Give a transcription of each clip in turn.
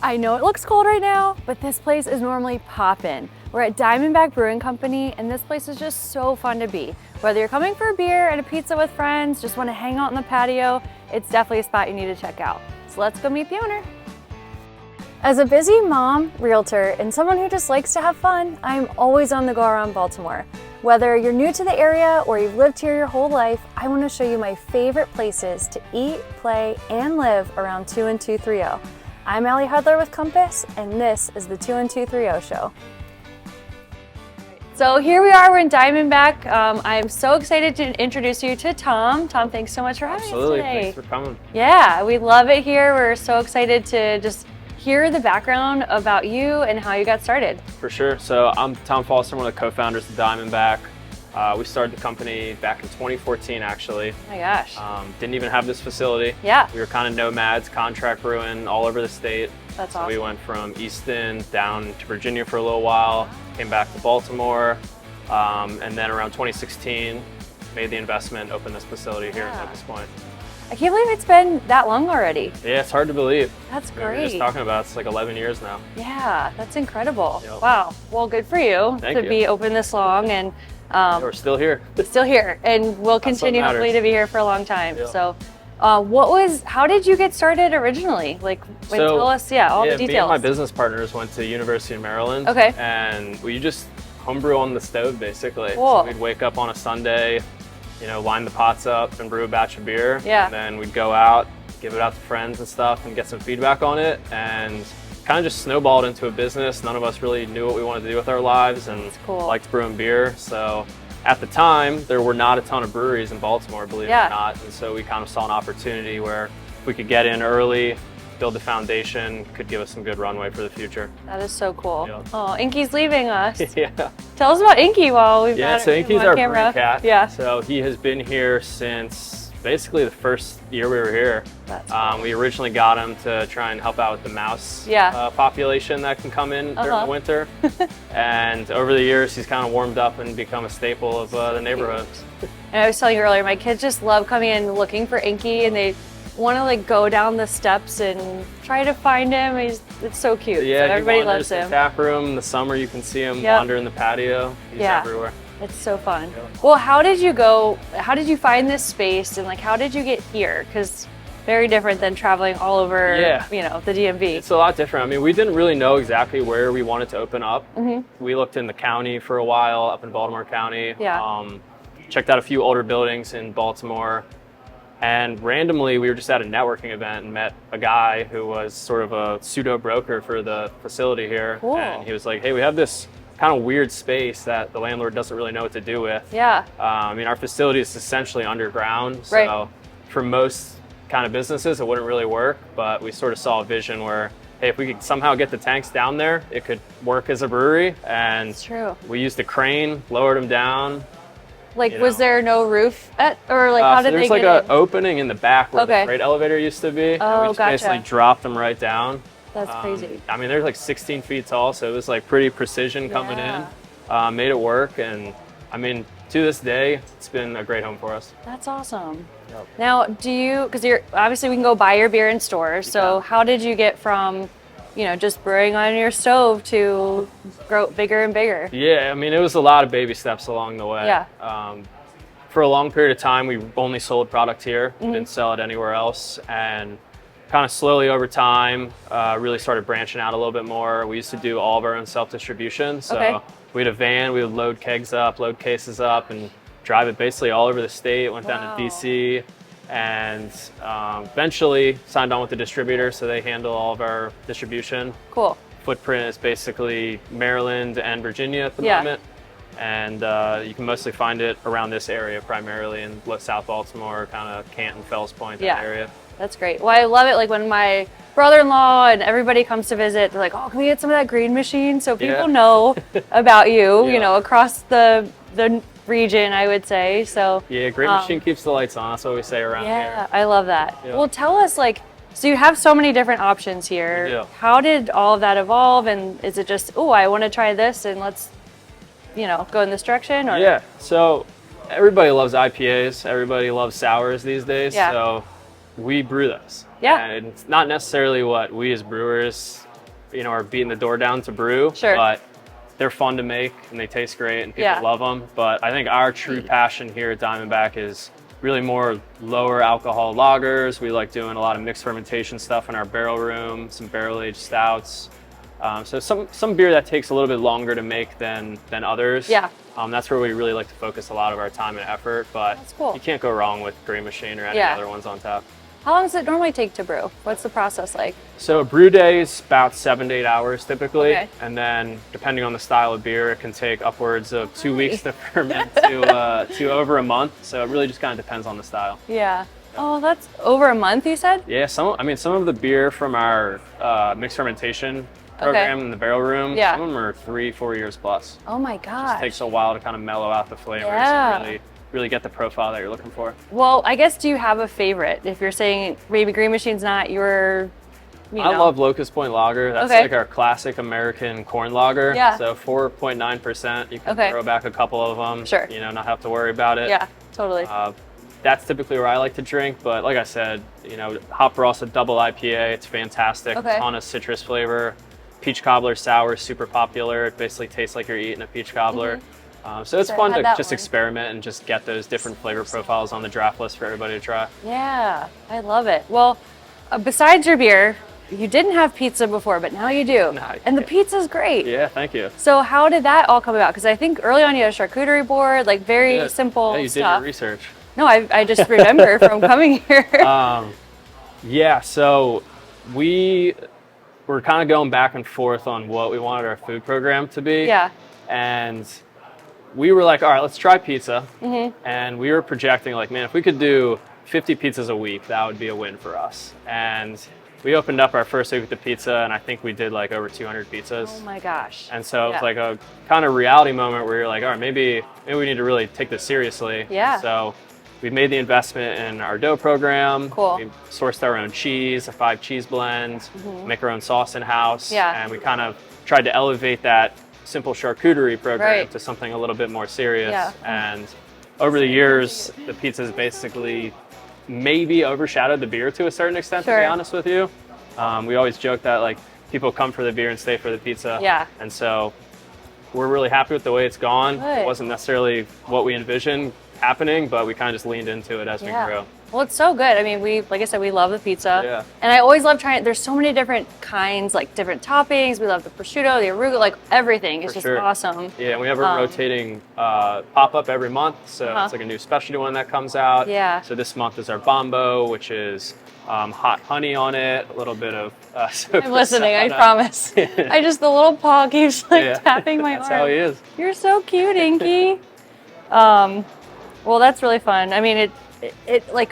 I know it looks cold right now, but this place is normally poppin'. We're at Diamondback Brewing Company, and this place is just so fun to be. Whether you're coming for a beer and a pizza with friends, just want to hang out on the patio, it's definitely a spot you need to check out. So let's go meet the owner. As a busy mom, realtor, and someone who just likes to have fun, I'm always on the go around Baltimore. Whether you're new to the area or you've lived here your whole life, I want to show you my favorite places to eat, play, and live around 21230. I'm Ali Hudler with Compass, and this is the 21230 show. So here we are, we're in Diamondback. I'm so excited to introduce you to Tom. Tom, thanks so much for having us today. Absolutely, thanks for coming. Yeah, we love it here. We're so excited to just hear the background about you and how you got started. For sure. So I'm Tom Foster, one of the co-founders of Diamondback. We started the company back in 2014, actually. Oh my gosh. Didn't even have this facility. Yeah. We were kind of nomads, contract brewing all over the state. That's so awesome. We went from Easton down to Virginia for a little while, came back to Baltimore, and then around 2016, made the investment, opened this facility here at this point. I can't believe it's been that long already. Yeah, it's hard to believe. That's We were great. just talking about it's like 11 years now. Yeah, that's incredible. Yep. Wow. Well, good for you Thank to you. be open this long, and We're still here. still here, and we'll continue matters. hopefully to be here for a long time. Yep. So, how did you get started originally? Like, tell us, all the Me and details. my business partners went to University of Maryland. Okay. And we just homebrew on the stove, basically. Cool. So we'd wake up on a Sunday, line the pots up and brew a batch of beer. Yeah. And then we'd go out, give it out to friends and stuff and get some feedback on it. And kind of just snowballed into a business. None of us really knew what we wanted to do with our lives and cool. liked brewing beer. So at the time, there were not a ton of breweries in Baltimore, believe it or not. And so we kind of saw an opportunity where if we could get in early, build the foundation, could give us some good runway for the future. That is so cool. Yep. Oh, Inky's leaving us. Yeah. Tell us about Inky while we've got So him Inky's on our camera. brew cat. Yeah. So he has been here since basically the first year we were here. That's cool. We originally got him to try and help out with the mouse population that can come in during the winter. And over the years, he's kind of warmed up and become a staple of the neighborhood. And I was telling you earlier, my kids just love coming in looking for Inky, and they want to like go down the steps and try to find him. It's so cute. Yeah, so everybody loves him. The tap room in the summer, you can see him wander in the patio. He's everywhere. It's so fun. Yeah. Well, how did you find this space, and like how did you get here? Because very different than traveling all over, the DMV. It's a lot different. I mean, we didn't really know exactly where we wanted to open up. We looked in the county for a while, up in Baltimore County. Yeah. Checked out a few older buildings in Baltimore. And randomly, we were just at a networking event and met a guy who was sort of a pseudo broker for the facility here. Cool. And he was like, hey, we have this kind of weird space that the landlord doesn't really know what to do with. Yeah. I mean, our facility is essentially underground. So right. For most kind of businesses, it wouldn't really work. But we sort of saw a vision where, hey, if we could somehow get the tanks down there, it could work as a brewery. And it's true. We used a crane, lowered them down. Like, was there no roof or like how did they get in? There's like an opening in the back where the freight elevator used to be. Oh, and we just basically dropped them right down. That's crazy. I mean, they're like 16 feet tall, so it was like pretty precision coming in. Made it work, and I mean, to this day, it's been a great home for us. That's awesome. Yep. Now, because obviously we can go buy your beer in stores, so how did you get from just brewing on your stove to grow bigger and bigger? Yeah, I mean, it was a lot of baby steps along the way. Yeah. For a long period of time, we only sold product here, didn't sell it anywhere else. And kind of slowly over time, really started branching out a little bit more. We used to do all of our own self-distribution. So we had a van, we would load kegs up, load cases up, and drive it basically all over the state. Went down to DC. And eventually signed on with the distributor, so they handle all of our distribution. Cool. Footprint is basically Maryland and Virginia at the moment. And you can mostly find it around this area, primarily in South Baltimore, kind of Canton, Fells Point, that area. That's great. Well, I love it. Like when my brother-in-law and everybody comes to visit, they're like, oh, can we get some of that green machine? So people know about you, across the region, I would say. So green machine keeps the lights on. That's what we say around here. Yeah, I love that. Well, tell us, so you have so many different options here. How did all of that evolve? And is it just, I want to try this and let's, go in this direction? Or? Yeah. So everybody loves IPAs. Everybody loves sours these days. So we brew those. Yeah. And it's not necessarily what we as brewers are beating the door down to brew, Sure. but they're fun to make and they taste great and people love them. But I think our true passion here at Diamondback is really more lower alcohol lagers. We like doing a lot of mixed fermentation stuff in our barrel room, some barrel aged stouts. So some beer that takes a little bit longer to make than others. Yeah. That's where we really like to focus a lot of our time and effort, but That's cool. you can't go wrong with Green Machine or any other ones on tap. How long does it normally take to brew? What's the process like? So a brew day is about 7 to 8 hours typically. Okay. And then depending on the style of beer, it can take upwards of 2 weeks to ferment to over a month. So it really just kind of depends on the style. Yeah. Oh, that's over a month, you said? Yeah, some of the beer from our mixed fermentation program in the barrel room, some of them are 3-4 years plus. Oh my gosh. It takes a while to kind of mellow out the flavors and really get the profile that you're looking for. Well, I guess, do you have a favorite? If you're saying maybe Green Machine's not your, I love Locust Point Lager. That's like our classic American corn lager. Yeah. So 4.9%. You can throw back a couple of them. Sure. Not have to worry about it. Yeah, totally. That's typically where I like to drink, but like I said, Hop Ross, a double IPA, it's fantastic. A ton of citrus flavor. Peach cobbler sour is super popular. It basically tastes like you're eating a peach cobbler. So it's fun to just experiment and just get those different flavor profiles on the draft list for everybody to try. Yeah, I love it. Well, besides your beer, you didn't have pizza before, but now you do. And the pizza's great. Yeah, thank you. So how did that all come about? Because I think early on you had a charcuterie board, like very simple you stuff. did your research. No, I just remember from coming here. Yeah, so we were kind of going back and forth on what we wanted our food program to be. Yeah. And we were like, all right, let's try pizza. And we were projecting like, man, if we could do 50 pizzas a week, that would be a win for us. And we opened up our first week with the pizza, and I think we did like over 200 pizzas. Oh my gosh. And so it was like a kind of reality moment where you're like, all right, maybe we need to really take this seriously. Yeah. And so we made the investment in our dough program. Cool. We sourced our own cheese, a 5 cheese blend, make our own sauce in-house. Yeah. And we kind of tried to elevate that simple charcuterie program to something a little bit more serious. Yeah. And over the years, the pizza's basically maybe overshadowed the beer to a certain extent, to be honest with you. We always joke that like people come for the beer and stay for the pizza. Yeah. And so we're really happy with the way it's gone. Good. It wasn't necessarily what we envisioned happening, but we kind of just leaned into it as we grew. Well, it's so good. I mean, like I said, we love the pizza. Yeah. And I always love trying, there's so many different kinds, like different toppings. We love the prosciutto, the arugula, like everything. It's just awesome. Yeah, and we have a rotating pop-up every month. So it's like a new specialty one that comes out. Yeah. So this month is our Bombo, which is hot honey on it, a little bit of I'm listening, I promise. The little paw keeps like tapping my arm. That's how he is. You're so cute, Inky. Well, that's really fun. I mean, it like,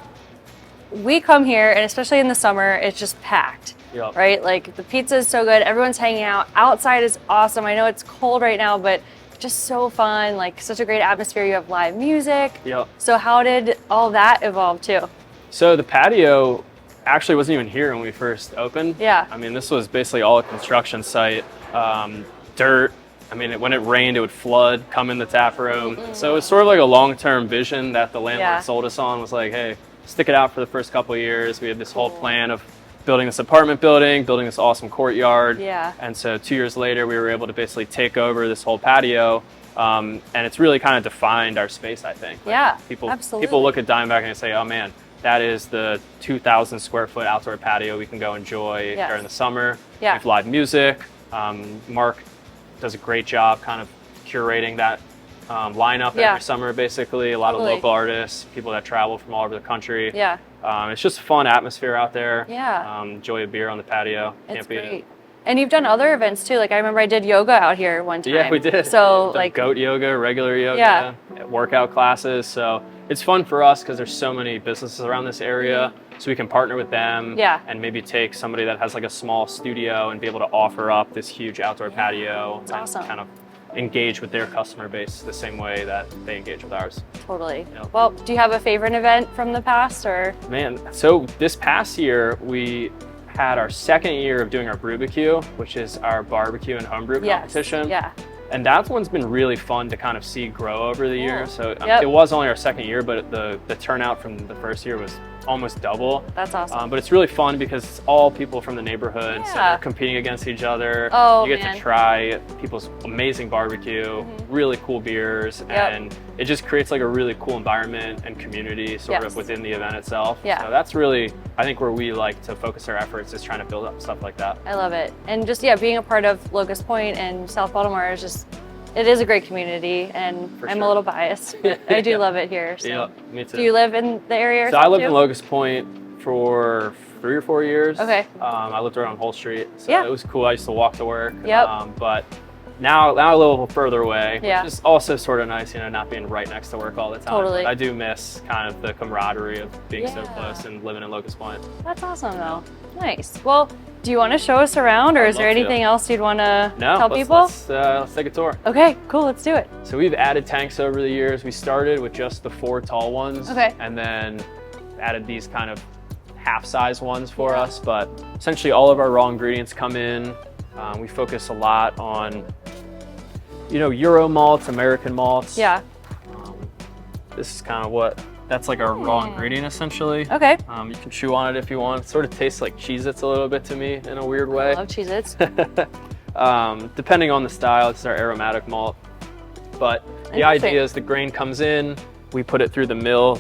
we come here, and especially in the summer, it's just packed, right? Like the pizza is so good. Everyone's hanging out. Outside is awesome. I know it's cold right now, but just so fun. Like such a great atmosphere. You have live music. So how did all that evolve too? So the patio actually wasn't even here when we first opened. Yeah. I mean, this was basically all a construction site, dirt. I mean, when it rained, it would flood, come in the tap room. So it was sort of like a long-term vision that the landlord sold us on. Was like, hey, stick it out for the first couple of years. We had this whole plan of building this apartment building, building this awesome courtyard. Yeah. And so 2 years later, we were able to basically take over this whole patio. And it's really kind of defined our space, I think. Like people look at Diamondback and they say, oh man, that is the 2,000 square foot outdoor patio we can go enjoy during the summer. We have live music. Mark does a great job kind of curating that lineup every summer, basically. A lot of local artists, people that travel from all over the country. It's just a fun atmosphere out there. Enjoy a beer on the patio. Can't beat it. And you've done other events too. Like I remember I did yoga out here one time. Yeah, we did. So like goat yoga, regular yoga, workout classes. So it's fun for us because there's so many businesses around this area. So we can partner with them and maybe take somebody that has like a small studio and be able to offer up this huge outdoor patio and kind of engage with their customer base the same way that they engage with ours. Totally. Well, do you have a favorite event from the past or? Man, so this past year we had our second year of doing our Brewbarbecue, which is our barbecue and homebrew competition. And that one's been really fun to kind of see grow over the years. So it was only our second year, but the turnout from the first year was almost double. That's awesome. But it's really fun because it's all people from the neighborhood, so Yeah. they're competing against each other. Oh, you get man. to try people's amazing barbecue, really cool beers, and it just creates like a really cool environment and community sort of within the event itself. Yeah. So that's really, I think, where we like to focus our efforts, is trying to build up stuff like that. I love it. And just, yeah, being a part of Locust Point and South Baltimore is just, it is a great community, and I'm a little biased, but I do love it here. So. Yeah, me too. Do you live in the area? So I lived in Locust Point for 3 or 4 years. Okay. I lived around Whole Street, so Yeah. it was cool. I used to walk to work. Yep. But now a little further away, Yeah. which is also sort of nice, you know, not being right next to work all the time. Totally. But I do miss kind of the camaraderie of being so Yeah. close and living in Locust Point. That's awesome, though. Nice. Well, do you want to show us around, or is there love to. anything else you'd want to tell people? Let's take a tour. Okay, cool. Let's do it. So we've added tanks over the years. We started with just the 4 tall ones, Okay. and then added these kind of half-size ones for us. But essentially, all of our raw ingredients come in. We focus a lot on, you know, Euro malts, American malts. Yeah. This is kind of that's like our raw ingredient essentially. Okay. You can chew on it if you want. It sort of tastes like Cheez-Its a little bit to me in a weird way. I love Cheez-Its. Depending on the style, it's our aromatic malt. But the idea is the grain comes in, we put it through the mill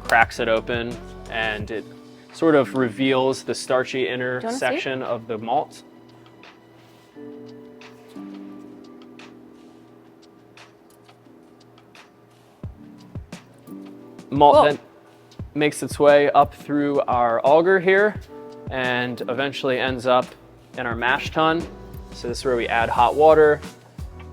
cracks it open, and it sort of reveals the starchy inner section of the malt. Malt then makes its way up through our auger here and eventually ends up in our mash tun. So this is where we add hot water.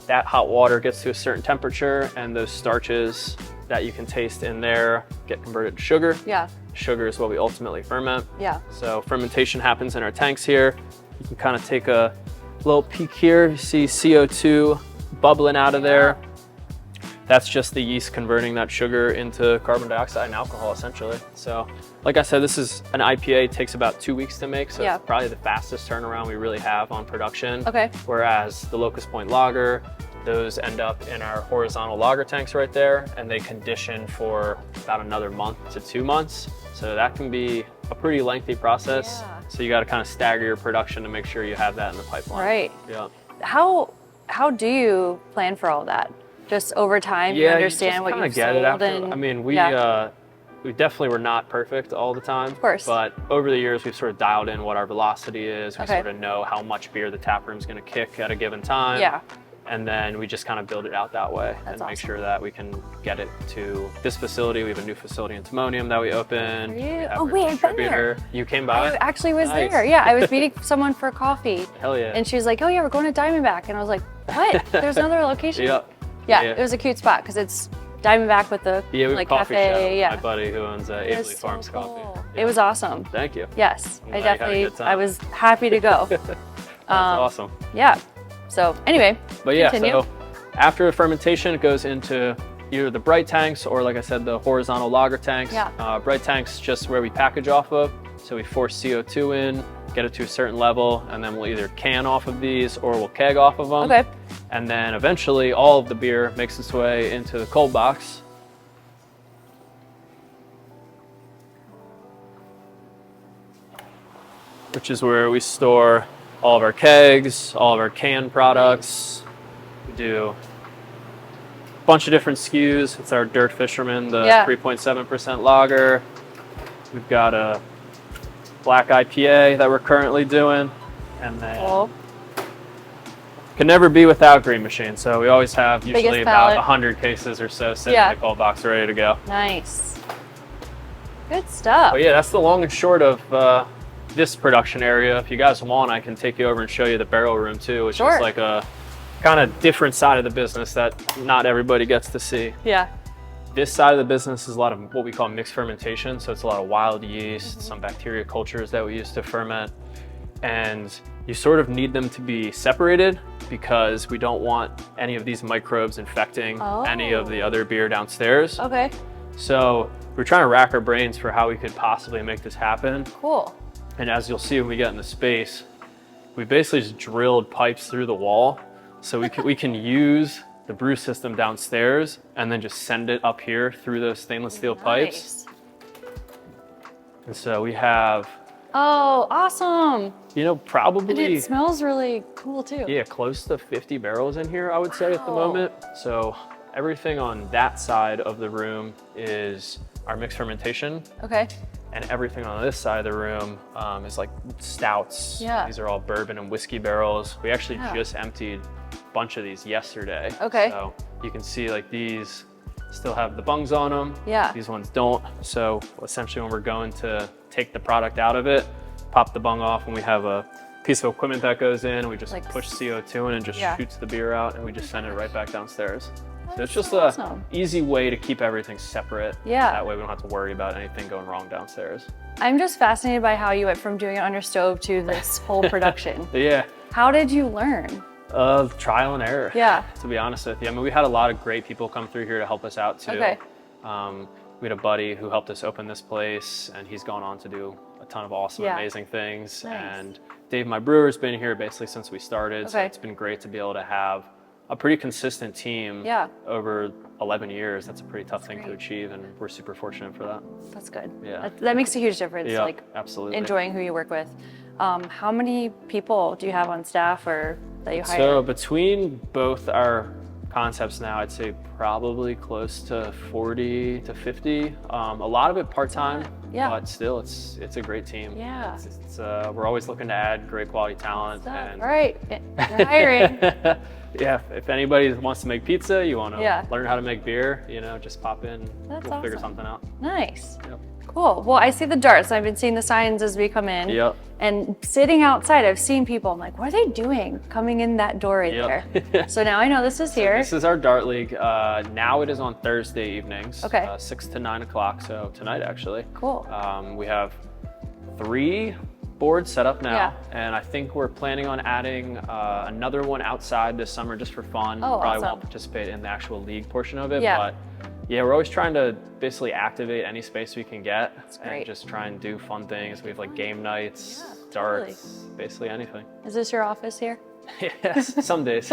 That hot water gets to a certain temperature, and those starches that you can taste in there get converted to sugar. Yeah. Sugar is what we ultimately ferment. Yeah. So fermentation happens in our tanks here. You can kind of take a little peek here. You see CO2 bubbling out of there. That's just the yeast converting that sugar into carbon dioxide and alcohol, essentially. So, like I said, this is an IPA. It takes about 2 weeks to make, so it's probably the fastest turnaround we really have on production. Okay. Whereas the Locust Point Lager, those end up in our horizontal lager tanks right there, and they condition for about another month to 2 months. So that can be a pretty lengthy process. Yeah. So you got to kind of stagger your production to make sure you have that in the pipeline. Right. Yeah. How do you plan for all that? Just over time, you understand what you've sold, I mean, we definitely were not perfect all the time. Of course. But over the years, we've sort of dialed in what our velocity is. We sort of know how much beer the tap room's going to kick at a given time. Yeah. And then we just kind of build it out that way make sure that we can get it to this facility. We have a new facility in Timonium that we opened. Oh, wait, I've been there. You came by? I actually was there. Yeah, I was meeting someone for coffee. Hell yeah. And she was like, oh yeah, we're going to Diamondback. And I was like, what? There's another location? Yeah. It was a cute spot because it's Diamondback with the we have a coffee cafe. shop. My buddy who owns Abley Farms Coffee. It was awesome. Thank you. Yes, I'm I glad you had a definitely, good time. I was happy to go. That's awesome. Yeah. So anyway, but yeah, continue. so after the fermentation, it goes into either the bright tanks or, like I said, the horizontal lager tanks. Yeah. Bright tanks just where we package off of. So we force CO2 in, get it to a certain level, and then we'll either can off of these or we'll keg off of them. Okay. And then eventually all of the beer makes its way into the cold box. Which is where we store all of our kegs, all of our canned products. We do a bunch of different SKUs. It's our Dirt Fisherman, the 3.7% lager. We've got a black IPA that we're currently doing. And then can never be without Green Machine. So we always have usually about 100 cases or so sitting in the cold box ready to go. Nice. Good stuff. But yeah, that's the long and short of this production area. If you guys want, I can take you over and show you the barrel room too, which is like a kind of different side of the business that not everybody gets to see. Yeah. This side of the business is a lot of what we call mixed fermentation. So it's a lot of wild yeast, some bacteria cultures that we use to ferment. And you sort of need them to be separated because we don't want any of these microbes infecting any of the other beer downstairs. Okay. So we're trying to rack our brains for how we could possibly make this happen. Cool. And as you'll see when we get in the space, we basically just drilled pipes through the wall. So we can use the brew system downstairs and then just send it up here through those stainless steel pipes. And so we have, Oh, awesome. you know, And probably, it smells really cool too. yeah, close to 50 barrels in here, I would say at the Wow. moment. So everything on that side of the room is our mixed fermentation. Okay. And everything on this side of the room is like stouts. Yeah. These are all bourbon and whiskey barrels. We actually Yeah. just emptied a bunch of these yesterday. Okay. So you can see like these still have the bungs on them. Yeah. These ones don't. So essentially when we're going to take the product out of it, pop the bung off, and we have a piece of equipment that goes in, we just Like push CO2 in and just Yeah. shoots the beer out, and we just send it right back downstairs. So That's it's just so a awesome. easy way to keep everything separate. Yeah. That way we don't have to worry about anything going wrong downstairs. I'm just fascinated by how you went from doing it on your stove to this whole production. Yeah. How did you learn? Of trial and error. Yeah. To be honest with you. I mean, we had a lot of great people come through here to help us out too. Okay. We had a buddy who helped us open this place, and he's gone on to do a ton of awesome, Yeah. amazing things. Nice. And Dave, my brewer's been here basically since we started. So Okay. it's been great to be able to have a pretty consistent team Yeah. over 11 years. That's a pretty tough thing to great. achieve, and we're super fortunate for that. That's good. Yeah. That makes a huge difference. Yeah, Like absolutely. enjoying who you work with. How many people do you have on staff or that you hire? So between both our concepts now, I'd say probably close to 40 to 50. A lot of it part-time, Yeah. but still it's a great team. Yeah. We're always looking to add great quality talent. Stuff. And All right, you're hiring. yeah, if anybody wants to make pizza, you want to Yeah. learn how to make beer, you know, just pop in. That's We'll figure awesome. something out. Nice. Yep. Cool. Well, I see the darts. I've been seeing the signs as we come in. Yep. And sitting outside, I've seen people. I'm like, what are they doing coming in that door right Yep. there? So now I know this is here. This is our dart league. Now it is on Thursday evenings, Okay. 6 to 9 o'clock. So tonight actually. Cool. We have 3 boards set up now, Yeah. and I think we're planning on adding another one outside this summer just for fun. Oh, Probably awesome. won't participate in the actual league portion of it, Yeah. but yeah, we're always trying to basically activate any space we can get great. and just try and do fun things. We have like game nights, Yeah, darts, basically anything. Is this your office here? Yes, some days.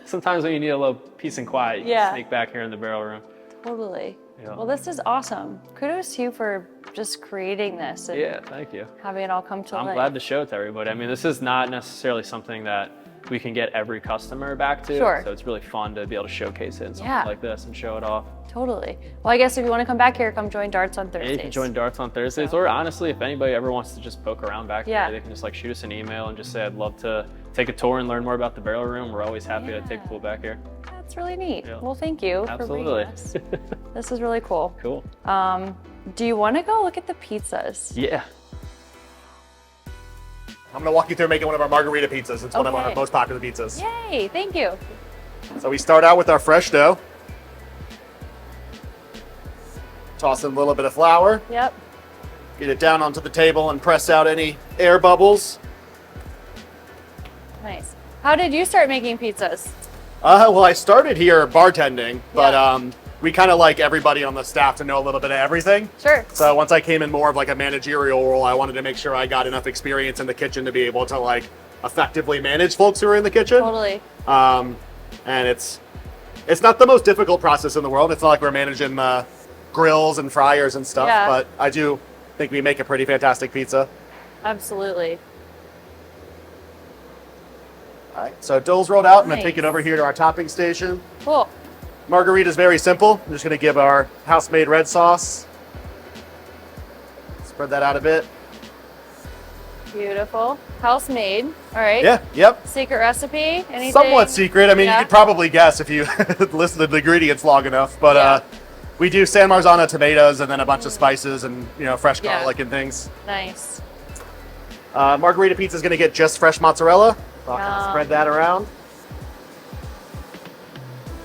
Sometimes when you need a little peace and quiet, you Yeah. can sneak back here in the barrel room. Totally. Yeah. Well, this is awesome. Kudos to you for just creating this and Yeah, thank you. having it all come to I'm life. glad to show it to everybody. I mean, this is not necessarily something that we can get every customer back to. Sure. So it's really fun to be able to showcase it in something Yeah. like this and show it off. Totally. Well, I guess if you want to come back here, come join Darts on And Thursdays. you can join Darts on Thursdays, So- or honestly, if anybody ever wants to just poke around back Yeah. here, they can just like shoot us an email and just say, I'd love to take a tour and learn more about the barrel room. We're always happy to take Yeah. people back here. That's really neat. Yeah. Well, thank you for bringing Absolutely. us. This is really cool. Cool. Do you want to go look at the pizzas? Yeah. I'm gonna walk you through making one of our margarita pizzas. It's one of our Okay. most popular pizzas. Yay, thank you. So we start out with our fresh dough. Toss in a little bit of flour. Yep. Get it down onto the table and press out any air bubbles. Nice. How did you start making pizzas? Well, I started here bartending, but Yeah. we kind of like everybody on the staff to know a little bit of everything. Sure. So once I came in more of like a managerial role, I wanted to make sure I got enough experience in the kitchen to be able to like effectively manage folks who are in the kitchen. Totally. And it's not the most difficult process in the world. It's not like we're managing grills and fryers and stuff, Yeah. but I do think we make a pretty fantastic pizza. Absolutely. All right, so dough's rolled out. I'm gonna Nice. take it over here to our topping station. Cool. Margarita is very simple. I'm just gonna give our house-made red sauce. Spread that out a bit. Beautiful. House made. All right. Yeah, yep. Secret recipe? Anything? Somewhat secret. I mean, Yeah. you could probably guess if you listen to the ingredients long enough, but Yeah. we do San Marzano tomatoes and then a bunch of spices and, you know, fresh Yeah. garlic and things. Nice. Margarita pizza is going to get just fresh mozzarella. I'll kind of Yum. spread that around.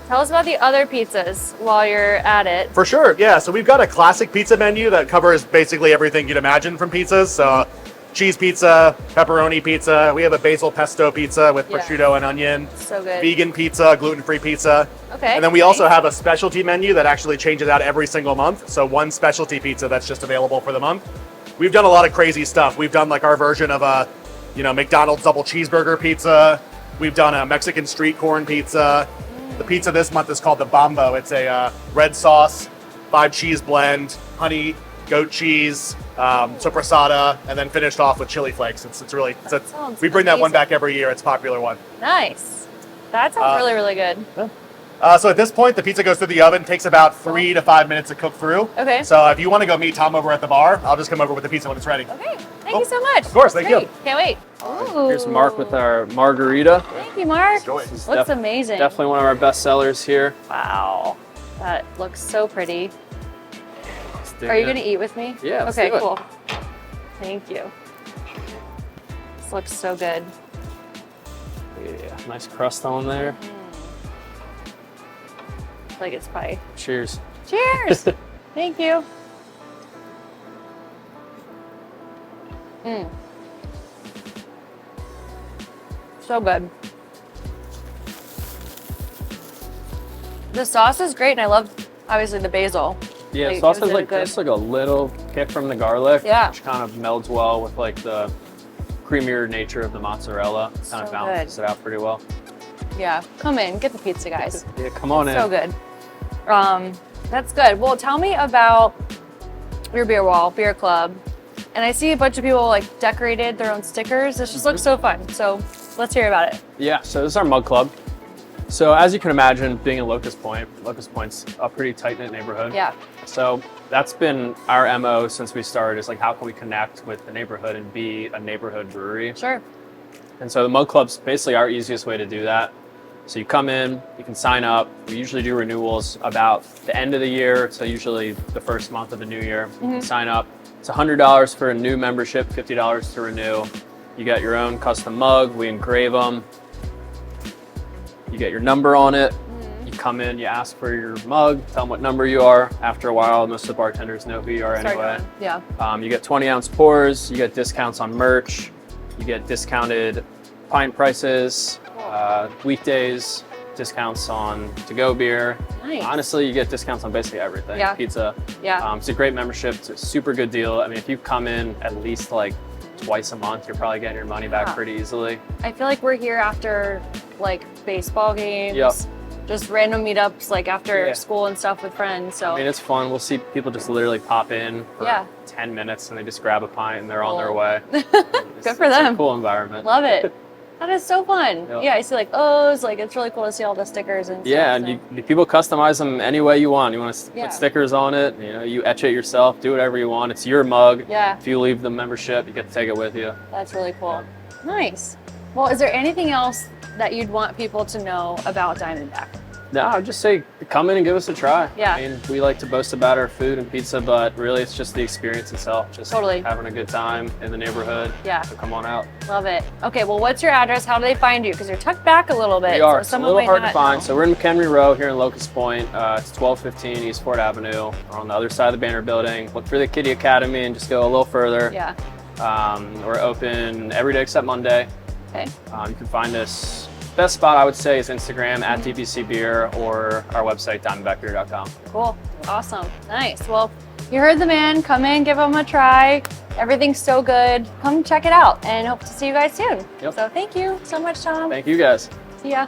Tell us about the other pizzas while you're at it. For sure, yeah. So we've got a classic pizza menu that covers basically everything you'd imagine from pizzas. So cheese pizza, pepperoni pizza. We have a basil pesto pizza with Yeah. prosciutto and onion. So good. Vegan pizza, gluten-free pizza. Okay. And then we also nice. have a specialty menu that actually changes out every single month. So one specialty pizza that's just available for the month. We've done a lot of crazy stuff. We've done like our version of a, McDonald's double cheeseburger pizza. We've done a Mexican street corn pizza. The pizza this month is called the Bombo. It's a red sauce, 5 cheese blend, honey goat cheese, sopressata, and then finished off with chili flakes. It's really, sounds we bring that one amazing. back every year. It's a popular one. Nice. That sounds really, really good. So at this point, the pizza goes through the oven. Takes about 3 to 5 minutes to cook through. Okay. So if you want to go meet Tom over at the bar, I'll just come over with the pizza when it's ready. Okay. Thank you so much. Of course, thank you. Can't wait. Ooh. Here's Mark with our margarita. Thank you, Mark. Enjoy. Looks amazing. Definitely one of our best sellers here. Wow. That looks so pretty. Let's dig Are you in. going to eat with me? Yeah, let's Okay, do it. cool. Thank you. This looks so good. Yeah, nice crust on there. Like it's pie. Cheers. Cheers. Thank you. So good. The sauce is great, and I love, obviously, the basil. Yeah, Like, sauce gives has it a like good- just like a little kick from the garlic, Yeah. which kind of melds well with like the creamier nature of the mozzarella. Kind So of balances it out pretty well. Yeah, come in, get the pizza, guys. Yeah, come on in. So good. That's good. Well, tell me about your beer wall, beer club. And I see a bunch of people like decorated their own stickers. This just looks so fun. So let's hear about it. Yeah, so this is our mug club. So as you can imagine, being in Locust Point's a pretty tight-knit neighborhood. Yeah. So that's been our MO since we started, is like how can we connect with the neighborhood and be a neighborhood brewery? Sure. And so the mug club's basically our easiest way to do that. So you come in, you can sign up. We usually do renewals about the end of the year, so usually the first month of the new year. You can sign up. It's $100 for a new membership, $50 to renew. You get your own custom mug. We engrave them. You get your number on it. You come in, you ask for your mug, tell them what number you are. After a while, most of the bartenders know who you are Sorry, anyway. go on. Yeah. You get 20-ounce pours. You get discounts on merch. You get discounted pint prices. Weekdays, discounts on to-go beer. Nice. Honestly, you get discounts on basically everything. Yeah. Pizza. Yeah. It's a great membership. It's a super good deal. I mean, if you come in at least like twice a month, you're probably getting your money back Yeah. pretty easily. I feel like we're here after like baseball games. Yep. Just random meetups like after Yeah. school and stuff with friends. So I mean, it's fun. We'll see people just literally pop in for Yeah. 10 minutes and they just grab a pint and they're on their Cool. way. Good for It's them. a cool environment. love it. That is so fun. Yep. Yeah, I see like O's, like it's really cool to see all the stickers and Yeah, stuff. and people customize them any way you want. You want to Yeah. put stickers on it, you etch it yourself, do whatever you want. It's your mug. Yeah. If you leave the membership, you get to take it with you. That's really cool. Nice. Well, is there anything else that you'd want people to know about Diamondback? No, I'd just say come in and give us a try. Yeah. I mean, we like to boast about our food and pizza, but really it's just the experience itself. Just Totally. having a good time in the neighborhood. Yeah. So come on out. Love it. Okay, well, what's your address? How do they find you? Because you're tucked back a little bit. We are. So It's a someone little might hard to not find. know. So we're in McHenry Row here in Locust Point. It's 1215 East Fort Avenue. We're on the other side of the Banner Building. Look for the Kiddie Academy and just go a little further. Yeah. We're open every day except Monday. Okay. You can find us. Best spot I would say is Instagram at DBC Beer or our website diamondbackbeer.com. Cool. Awesome. Nice. Well, you heard the man. Come in, give them a try. Everything's so good. Come check it out and hope to see you guys soon. Yep. So thank you so much, Tom. Thank you guys. See ya.